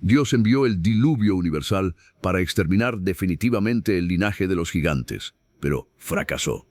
Dios envió el diluvio universal para exterminar definitivamente el linaje de los gigantes, pero fracasó.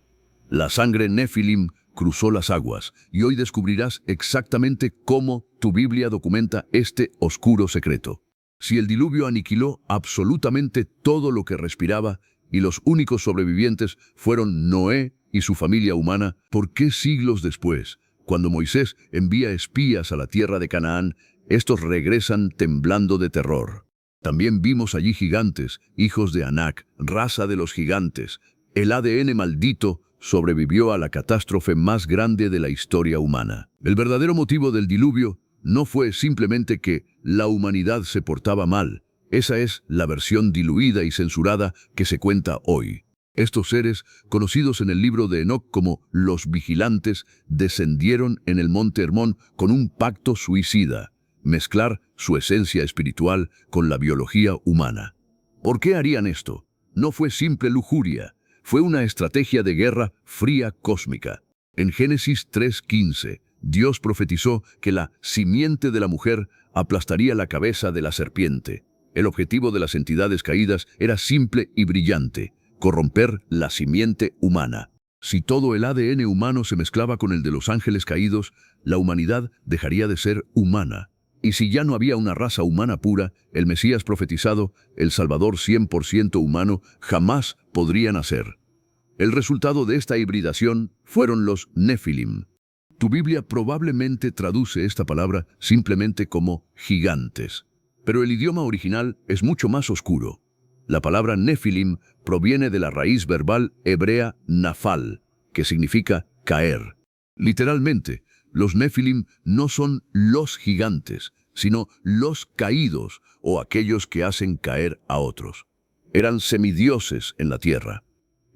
La sangre Nefilim cruzó las aguas, y hoy descubrirás exactamente cómo tu Biblia documenta este oscuro secreto. Si el diluvio aniquiló absolutamente todo lo que respiraba, y los únicos sobrevivientes fueron Noé y su familia humana, ¿por qué siglos después, cuando Moisés envía espías a la tierra de Canaán, estos regresan temblando de terror? También vimos allí gigantes, hijos de Anak, raza de los gigantes. El ADN maldito sobrevivió a la catástrofe más grande de la historia humana. El verdadero motivo del diluvio no fue simplemente que la humanidad se portaba mal. Esa es la versión diluida y censurada que se cuenta hoy. Estos seres, conocidos en el libro de Enoc como los vigilantes, descendieron en el monte Hermón con un pacto suicida: mezclar su esencia espiritual con la biología humana. ¿Por qué harían esto? No fue simple lujuria, fue una estrategia de guerra fría cósmica. En Génesis 3:15, Dios profetizó que la simiente de la mujer aplastaría la cabeza de la serpiente. El objetivo de las entidades caídas era simple y brillante: corromper la simiente humana. Si todo el ADN humano se mezclaba con el de los ángeles caídos, la humanidad dejaría de ser humana. Y si ya no había una raza humana pura, el Mesías profetizado, el Salvador 100% humano, jamás podría nacer. El resultado de esta hibridación fueron los Nefilim. Tu Biblia probablemente traduce esta palabra simplemente como gigantes, pero el idioma original es mucho más oscuro. La palabra Nefilim proviene de la raíz verbal hebrea nafal, que significa caer. Literalmente, los Nefilim no son los gigantes, sino los caídos o aquellos que hacen caer a otros. Eran semidioses en la tierra.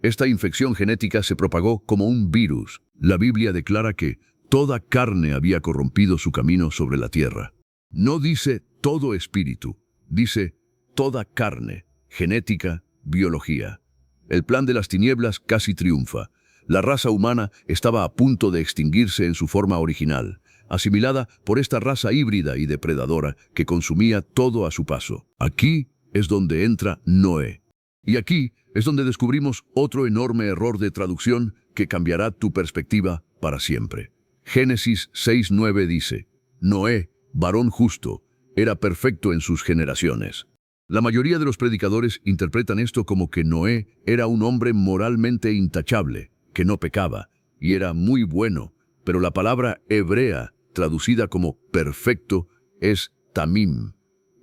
Esta infección genética se propagó como un virus. La Biblia declara que toda carne había corrompido su camino sobre la tierra. No dice todo espíritu, dice toda carne, genética, biología. El plan de las tinieblas casi triunfa. La raza humana estaba a punto de extinguirse en su forma original, asimilada por esta raza híbrida y depredadora que consumía todo a su paso. Aquí es donde entra Noé. Y aquí es donde descubrimos otro enorme error de traducción que cambiará tu perspectiva para siempre. Génesis 6:9 dice: Noé, varón justo, era perfecto en sus generaciones. La mayoría de los predicadores interpretan esto como que Noé era un hombre moralmente intachable, que no pecaba, y era muy bueno, pero la palabra hebrea, traducida como perfecto, es tamim.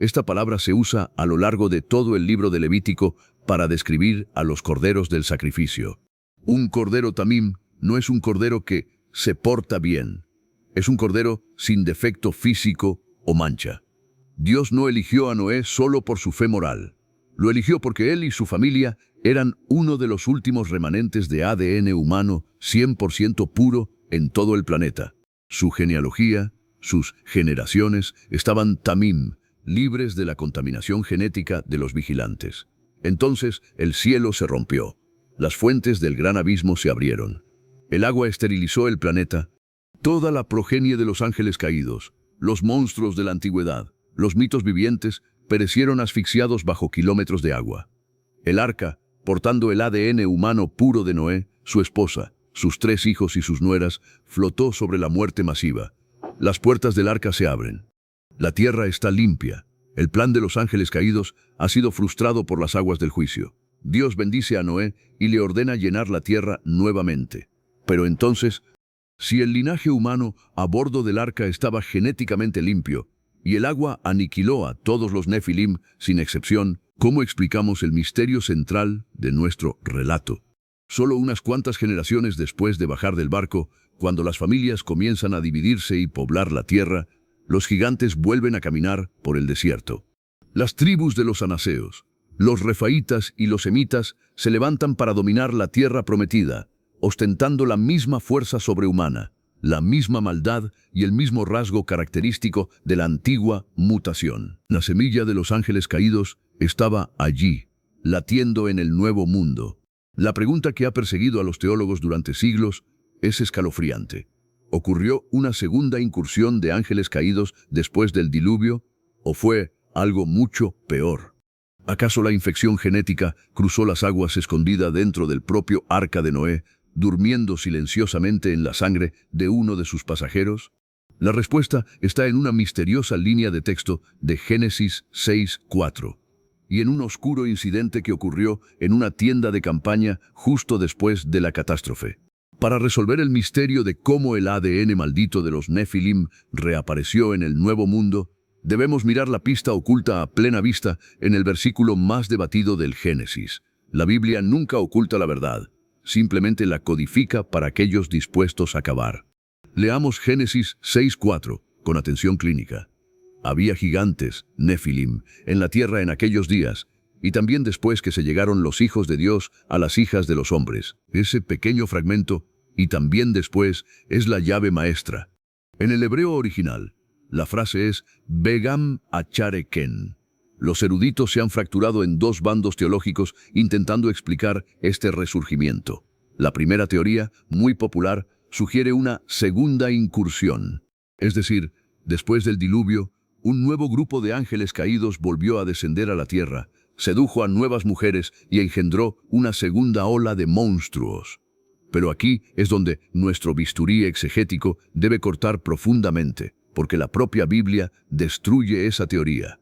Esta palabra se usa a lo largo de todo el libro de Levítico para describir a los corderos del sacrificio. Un cordero tamim no es un cordero que se porta bien, es un cordero sin defecto físico o mancha. Dios no eligió a Noé solo por su fe moral. Lo eligió porque él y su familia eran uno de los últimos remanentes de ADN humano 100% puro en todo el planeta. Su genealogía, sus generaciones, estaban tamim, libres de la contaminación genética de los vigilantes. Entonces el cielo se rompió. Las fuentes del gran abismo se abrieron. El agua esterilizó el planeta. Toda la progenie de los ángeles caídos, los monstruos de la antigüedad, los mitos vivientes, perecieron asfixiados bajo kilómetros de agua. El arca, portando el ADN humano puro de Noé, su esposa, sus 3 hijos y sus nueras, flotó sobre la muerte masiva. Las puertas del arca se abren. La tierra está limpia. El plan de los ángeles caídos ha sido frustrado por las aguas del juicio. Dios bendice a Noé y le ordena llenar la tierra nuevamente. Pero entonces, si el linaje humano a bordo del arca estaba genéticamente limpio, y el agua aniquiló a todos los Nefilim, sin excepción, ¿cómo explicamos el misterio central de nuestro relato? Solo unas cuantas generaciones después de bajar del barco, cuando las familias comienzan a dividirse y poblar la tierra, los gigantes vuelven a caminar por el desierto. Las tribus de los anaseos, los refaítas y los semitas se levantan para dominar la tierra prometida, ostentando la misma fuerza sobrehumana, la misma maldad y el mismo rasgo característico de la antigua mutación. La semilla de los ángeles caídos estaba allí, latiendo en el nuevo mundo. La pregunta que ha perseguido a los teólogos durante siglos es escalofriante. ¿Ocurrió una segunda incursión de ángeles caídos después del diluvio? ¿O fue algo mucho peor. ¿Acaso la infección genética cruzó las aguas escondida dentro del propio arca de Noé, durmiendo silenciosamente en la sangre de uno de sus pasajeros? La respuesta está en una misteriosa línea de texto de Génesis 6:4 y en un oscuro incidente que ocurrió en una tienda de campaña justo después de la catástrofe. Para resolver el misterio de cómo el ADN maldito de los Nefilim reapareció en el Nuevo Mundo, debemos mirar la pista oculta a plena vista en el versículo más debatido del Génesis. La Biblia nunca oculta la verdad, simplemente la codifica para aquellos dispuestos a acabar. Leamos Génesis 6:4 con atención clínica. Había gigantes, Nefilim, en la tierra en aquellos días, y también después que se llegaron los hijos de Dios a las hijas de los hombres. Ese pequeño fragmento, y también después, es la llave maestra. En el hebreo original, la frase es Begam Achare Ken. Los eruditos se han fracturado en dos bandos teológicos intentando explicar este resurgimiento. La primera teoría, muy popular, sugiere una segunda incursión. Es decir, después del diluvio, un nuevo grupo de ángeles caídos volvió a descender a la tierra, sedujo a nuevas mujeres y engendró una segunda ola de monstruos. Pero aquí es donde nuestro bisturí exegético debe cortar profundamente, porque la propia Biblia destruye esa teoría.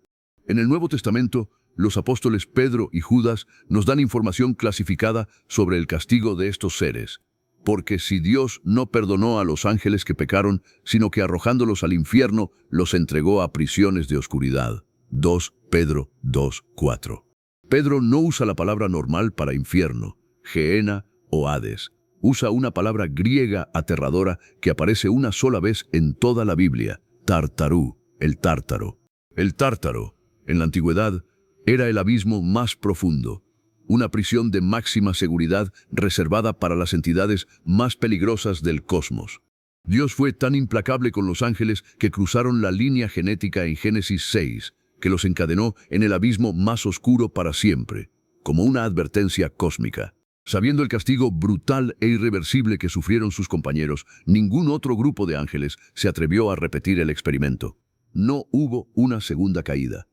En el Nuevo Testamento, los apóstoles Pedro y Judas nos dan información clasificada sobre el castigo de estos seres. Porque si Dios no perdonó a los ángeles que pecaron, sino que arrojándolos al infierno, los entregó a prisiones de oscuridad. 2 Pedro 2:4. Pedro no usa la palabra normal para infierno, Gehenna o Hades. Usa una palabra griega aterradora que aparece una sola vez en toda la Biblia, Tartarú, el tártaro. El tártaro, en la antigüedad, era el abismo más profundo, una prisión de máxima seguridad reservada para las entidades más peligrosas del cosmos. Dios fue tan implacable con los ángeles que cruzaron la línea genética en Génesis 6, que los encadenó en el abismo más oscuro para siempre, como una advertencia cósmica. Sabiendo el castigo brutal e irreversible que sufrieron sus compañeros, ningún otro grupo de ángeles se atrevió a repetir el experimento. No hubo una segunda caída.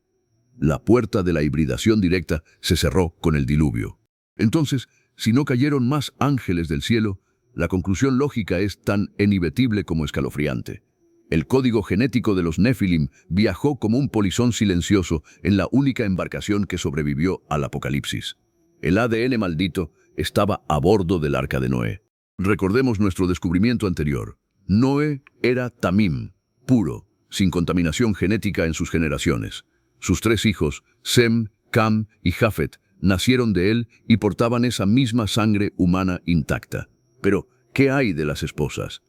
La puerta de la hibridación directa se cerró con el diluvio. Entonces, si no cayeron más ángeles del cielo, la conclusión lógica es tan inevitable como escalofriante. El código genético de los Nefilim viajó como un polizón silencioso en la única embarcación que sobrevivió al apocalipsis. El ADN maldito estaba a bordo del arca de Noé. Recordemos nuestro descubrimiento anterior. Noé era Tamim, puro, sin contaminación genética en sus generaciones. Sus 3 hijos, Sem, Cam y Jafet, nacieron de él y portaban esa misma sangre humana intacta. Pero, ¿qué hay de las esposas?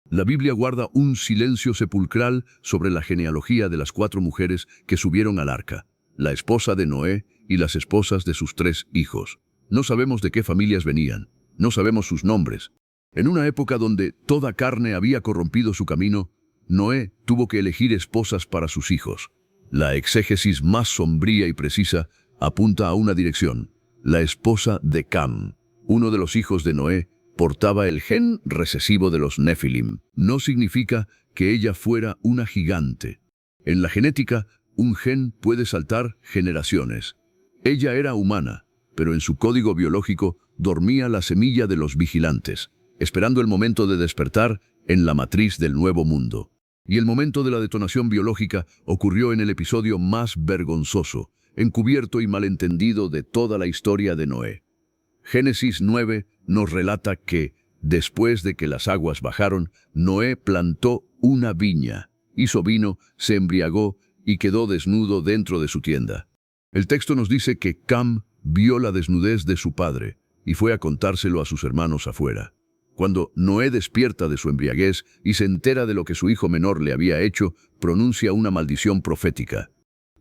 La Biblia guarda un silencio sepulcral sobre la genealogía de las 4 mujeres que subieron al arca, la esposa de Noé y las esposas de sus 3 hijos. No sabemos de qué familias venían, no sabemos sus nombres. En una época donde toda carne había corrompido su camino, Noé tuvo que elegir esposas para sus hijos. La exégesis más sombría y precisa apunta a una dirección, la esposa de Cam. Uno de los hijos de Noé portaba el gen recesivo de los Nefilim. No significa que ella fuera una gigante. En la genética, un gen puede saltar generaciones. Ella era humana, pero en su código biológico dormía la semilla de los vigilantes, esperando el momento de despertar en la matriz del nuevo mundo. Y el momento de la detonación biológica ocurrió en el episodio más vergonzoso, encubierto y malentendido de toda la historia de Noé. Génesis 9 nos relata que, después de que las aguas bajaron, Noé plantó una viña, hizo vino, se embriagó y quedó desnudo dentro de su tienda. El texto nos dice que Cam vio la desnudez de su padre y fue a contárselo a sus hermanos afuera. Cuando Noé despierta de su embriaguez y se entera de lo que su hijo menor le había hecho, pronuncia una maldición profética.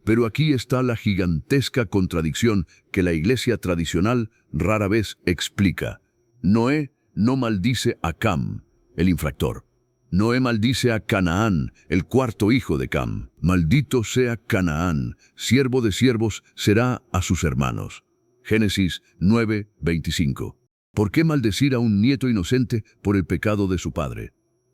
Pero aquí está la gigantesca contradicción que la iglesia tradicional rara vez explica. Noé no maldice a Cam, el infractor. Noé maldice a Canaán, el 4º hijo de Cam. Maldito sea Canaán, siervo de siervos será a sus hermanos. Génesis 9:25. ¿Por qué maldecir a un nieto inocente por el pecado de su padre?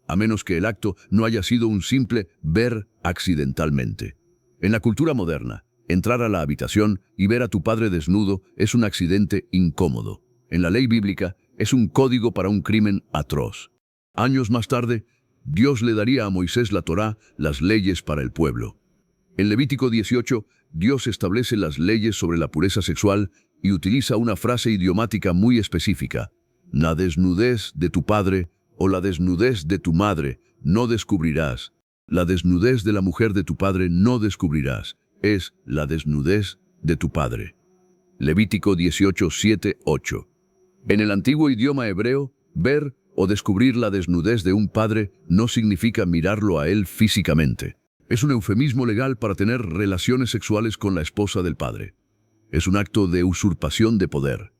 A menos que el acto no haya sido un simple ver accidentalmente. En la cultura moderna, entrar a la habitación y ver a tu padre desnudo es un accidente incómodo. En la ley bíblica, es un código para un crimen atroz. Años más tarde, Dios le daría a Moisés la Torá, las leyes para el pueblo. En Levítico 18, Dios establece las leyes sobre la pureza sexual y utiliza una frase idiomática muy específica. La desnudez de tu padre o la desnudez de tu madre no descubrirás. La desnudez de la mujer de tu padre no descubrirás. Es la desnudez de tu padre. Levítico 18, 7, 8. En el antiguo idioma hebreo, ver o descubrir la desnudez de un padre no significa mirarlo a él físicamente. Es un eufemismo legal para tener relaciones sexuales con la esposa del padre. Es un acto de usurpación de poder.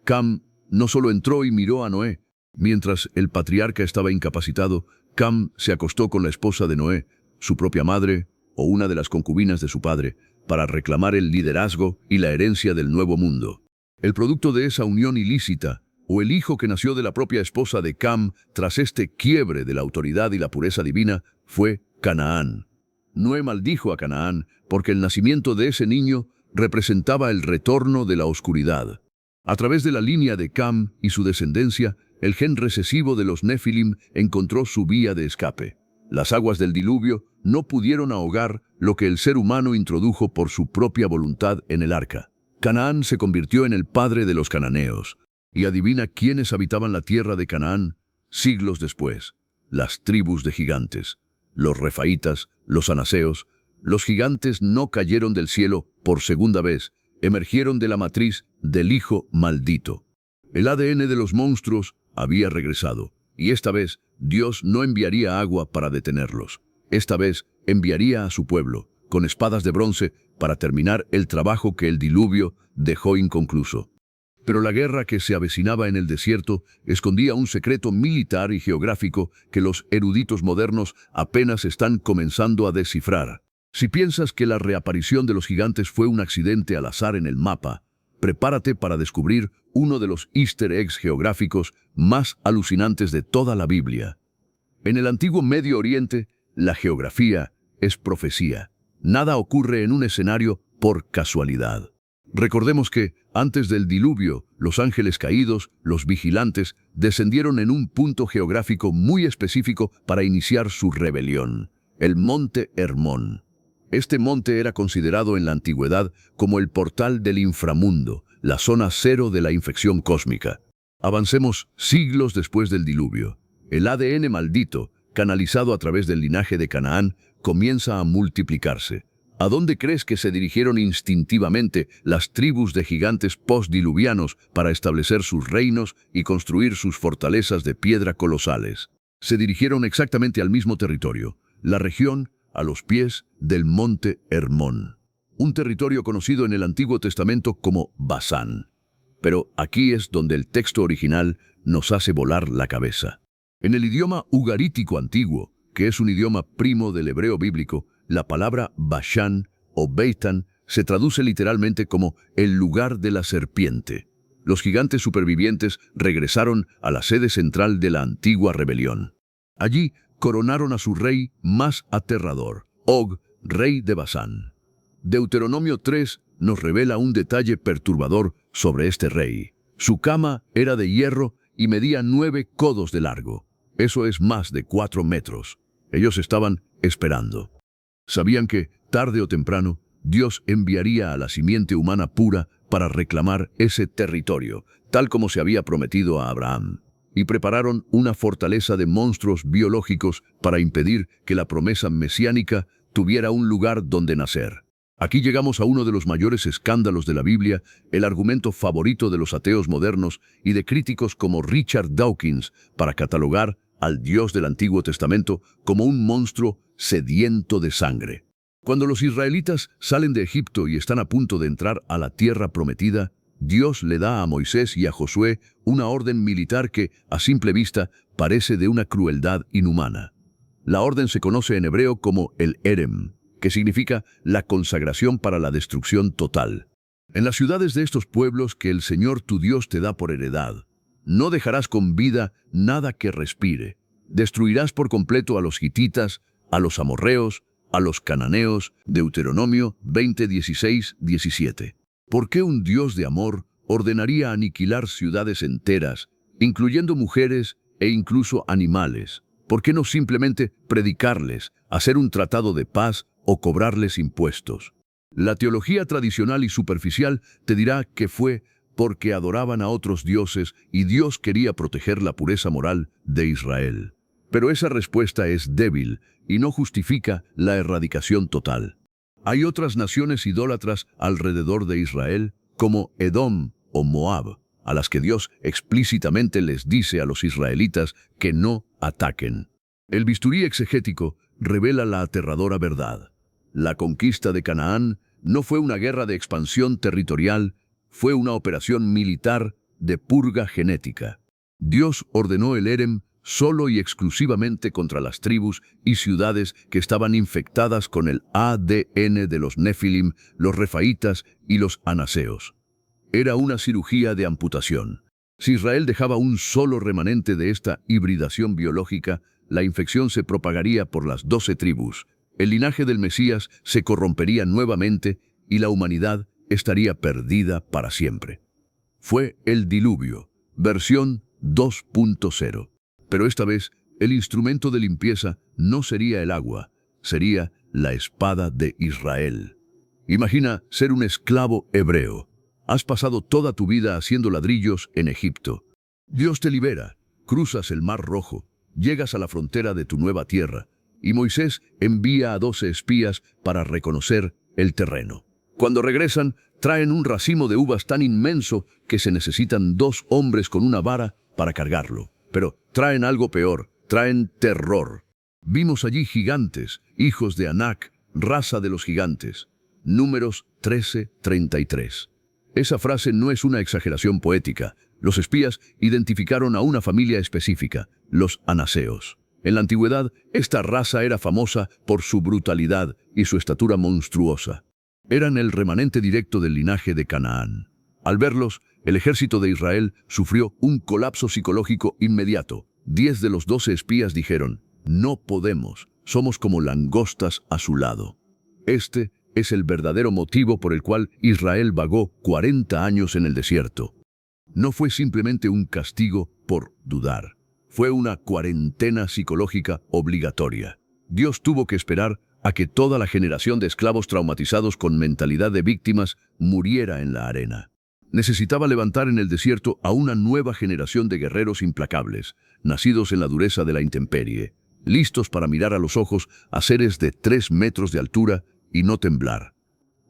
Cam no solo entró y miró a Noé. Mientras el patriarca estaba incapacitado, Cam se acostó con la esposa de Noé, su propia madre o una de las concubinas de su padre, para reclamar el liderazgo y la herencia del nuevo mundo. El producto de esa unión ilícita, o el hijo que nació de la propia esposa de Cam tras este quiebre de la autoridad y la pureza divina, fue Canaán. Noé maldijo a Canaán porque el nacimiento de ese niño representaba el retorno de la oscuridad. A través de la línea de Cam y su descendencia, el gen recesivo de los Nefilim encontró su vía de escape. Las aguas del diluvio no pudieron ahogar lo que el ser humano introdujo por su propia voluntad en el arca. Canaán se convirtió en el padre de los cananeos. Y adivina quiénes habitaban la tierra de Canaán siglos después. Las tribus de gigantes. Los refaítas, los anaseos. Los gigantes no cayeron del cielo por segunda vez. Emergieron de la matriz del hijo maldito. El ADN de los monstruos había regresado. Y esta vez Dios no enviaría agua para detenerlos. Esta vez enviaría a su pueblo, con espadas de bronce, para terminar el trabajo que el diluvio dejó inconcluso. Pero la guerra que se avecinaba en el desierto escondía un secreto militar y geográfico que los eruditos modernos apenas están comenzando a descifrar. Si piensas que la reaparición de los gigantes fue un accidente al azar en el mapa, prepárate para descubrir uno de los easter eggs geográficos más alucinantes de toda la Biblia. En el antiguo Medio Oriente, la geografía es profecía. Nada ocurre en un escenario por casualidad. Recordemos que, antes del diluvio, los ángeles caídos, los vigilantes, descendieron en un punto geográfico muy específico para iniciar su rebelión, el monte Hermón. Este monte era considerado en la antigüedad como el portal del inframundo, la zona cero de la infección cósmica. Avancemos siglos después del diluvio. El ADN maldito, canalizado a través del linaje de Canaán, comienza a multiplicarse. ¿A dónde crees que se dirigieron instintivamente las tribus de gigantes postdiluvianos para establecer sus reinos y construir sus fortalezas de piedra colosales? Se dirigieron exactamente al mismo territorio, la región a los pies del monte Hermón, un territorio conocido en el Antiguo Testamento como Basán. Pero aquí es donde el texto original nos hace volar la cabeza. En el idioma ugarítico antiguo, que es un idioma primo del hebreo bíblico, la palabra Bashán o Beitan se traduce literalmente como el lugar de la serpiente. Los gigantes supervivientes regresaron a la sede central de la antigua rebelión. Allí coronaron a su rey más aterrador, Og, rey de Basán. Deuteronomio 3 nos revela un detalle perturbador sobre este rey. Su cama era de hierro y medía 9 codos de largo. Eso es más de 4 metros. Ellos estaban esperando. Sabían que, tarde o temprano, Dios enviaría a la simiente humana pura para reclamar ese territorio, tal como se había prometido a Abraham. Y prepararon una fortaleza de monstruos biológicos para impedir que la promesa mesiánica tuviera un lugar donde nacer. Aquí llegamos a uno de los mayores escándalos de la Biblia, el argumento favorito de los ateos modernos y de críticos como Richard Dawkins para catalogar al Dios del Antiguo Testamento como un monstruo sediento de sangre. Cuando los israelitas salen de Egipto y están a punto de entrar a la tierra prometida, Dios le da a Moisés y a Josué una orden militar que, a simple vista, parece de una crueldad inhumana. La orden se conoce en hebreo como el Erem, que significa la consagración para la destrucción total. En las ciudades de estos pueblos que el Señor tu Dios te da por heredad, no dejarás con vida nada que respire. Destruirás por completo a los hititas, a los amorreos, a los cananeos, Deuteronomio 20, 16, 17. ¿Por qué un Dios de amor ordenaría aniquilar ciudades enteras, incluyendo mujeres e incluso animales? ¿Por qué no simplemente predicarles, hacer un tratado de paz o cobrarles impuestos? La teología tradicional y superficial te dirá que fue porque adoraban a otros dioses y Dios quería proteger la pureza moral de Israel. Pero esa respuesta es débil y no justifica la erradicación total. Hay otras naciones idólatras alrededor de Israel, como Edom o Moab, a las que Dios explícitamente les dice a los israelitas que no ataquen. El bisturí exegético revela la aterradora verdad. La conquista de Canaán no fue una guerra de expansión territorial, fue una operación militar de purga genética. Dios ordenó el Érem solo y exclusivamente contra las tribus y ciudades que estaban infectadas con el ADN de los Nefilim, los Refaitas y los Anaseos. Era una cirugía de amputación. Si Israel dejaba un solo remanente de esta hibridación biológica, la infección se propagaría por las 12 tribus. El linaje del Mesías se corrompería nuevamente y la humanidad estaría perdida para siempre. Fue el diluvio, versión 2.0. Pero esta vez, el instrumento de limpieza no sería el agua, sería la espada de Israel. Imagina ser un esclavo hebreo. Has pasado toda tu vida haciendo ladrillos en Egipto. Dios te libera, cruzas el Mar Rojo, llegas a la frontera de tu nueva tierra, y Moisés envía a 12 espías para reconocer el terreno. Cuando regresan, traen un racimo de uvas tan inmenso que se necesitan 2 hombres con una vara para cargarlo. Pero traen algo peor, traen terror. Vimos allí gigantes, hijos de Anac, raza de los gigantes. Números 13:33. Esa frase no es una exageración poética. Los espías identificaron a una familia específica, los anaseos. En la antigüedad, esta raza era famosa por su brutalidad y su estatura monstruosa. Eran el remanente directo del linaje de Canaán. Al verlos, el ejército de Israel sufrió un colapso psicológico inmediato. 10 de los 12 espías dijeron, no podemos, somos como langostas a su lado. Este es el verdadero motivo por el cual Israel vagó 40 años en el desierto. No fue simplemente un castigo por dudar. Fue una cuarentena psicológica obligatoria. Dios tuvo que esperar a que toda la generación de esclavos traumatizados con mentalidad de víctimas muriera en la arena. Necesitaba levantar en el desierto a una nueva generación de guerreros implacables, nacidos en la dureza de la intemperie, listos para mirar a los ojos a seres de 3 metros de altura y no temblar.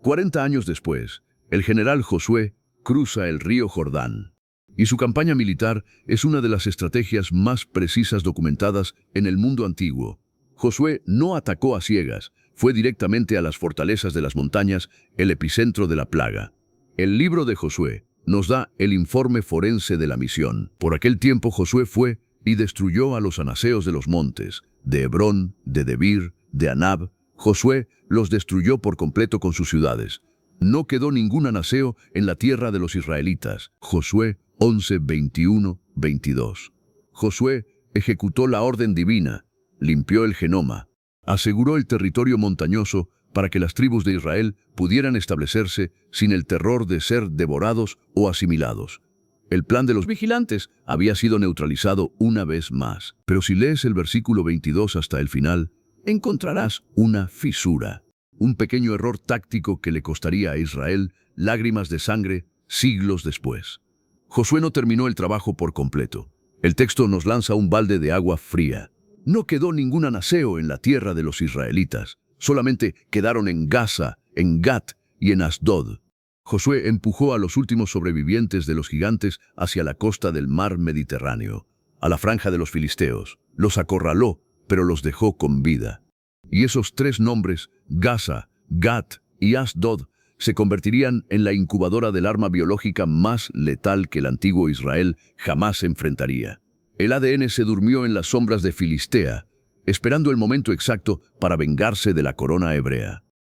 40 años después, el general Josué cruza el río Jordán, y su campaña militar es una de las estrategias más precisas documentadas en el mundo antiguo. Josué no atacó a ciegas, fue directamente a las fortalezas de las montañas, el epicentro de la plaga. El libro de Josué nos da el informe forense de la misión. Por aquel tiempo Josué fue y destruyó a los anaseos de los montes, de Hebrón, de Debir, de Anab. Josué los destruyó por completo con sus ciudades. No quedó ningún anaseo en la tierra de los israelitas. Josué 11, 21, 22. Josué ejecutó la orden divina, limpió el genoma, aseguró el territorio montañoso para que las tribus de Israel pudieran establecerse sin el terror de ser devorados o asimilados. El plan de los vigilantes había sido neutralizado una vez más. Pero si lees el versículo 22 hasta el final, encontrarás una fisura, un pequeño error táctico que le costaría a Israel lágrimas de sangre siglos después. Josué no terminó el trabajo por completo. El texto nos lanza un balde de agua fría. No quedó ningún anaseo en la tierra de los israelitas. Solamente quedaron en Gaza, en Gat y en Asdod. Josué empujó a los últimos sobrevivientes de los gigantes hacia la costa del mar Mediterráneo, a la franja de los filisteos. Los acorraló, pero los dejó con vida. Y esos 3 nombres, Gaza, Gat y Asdod, se convertirían en la incubadora del arma biológica más letal que el antiguo Israel jamás enfrentaría. El ADN se durmió en las sombras de Filistea, esperando el momento exacto para vengarse de la corona hebrea.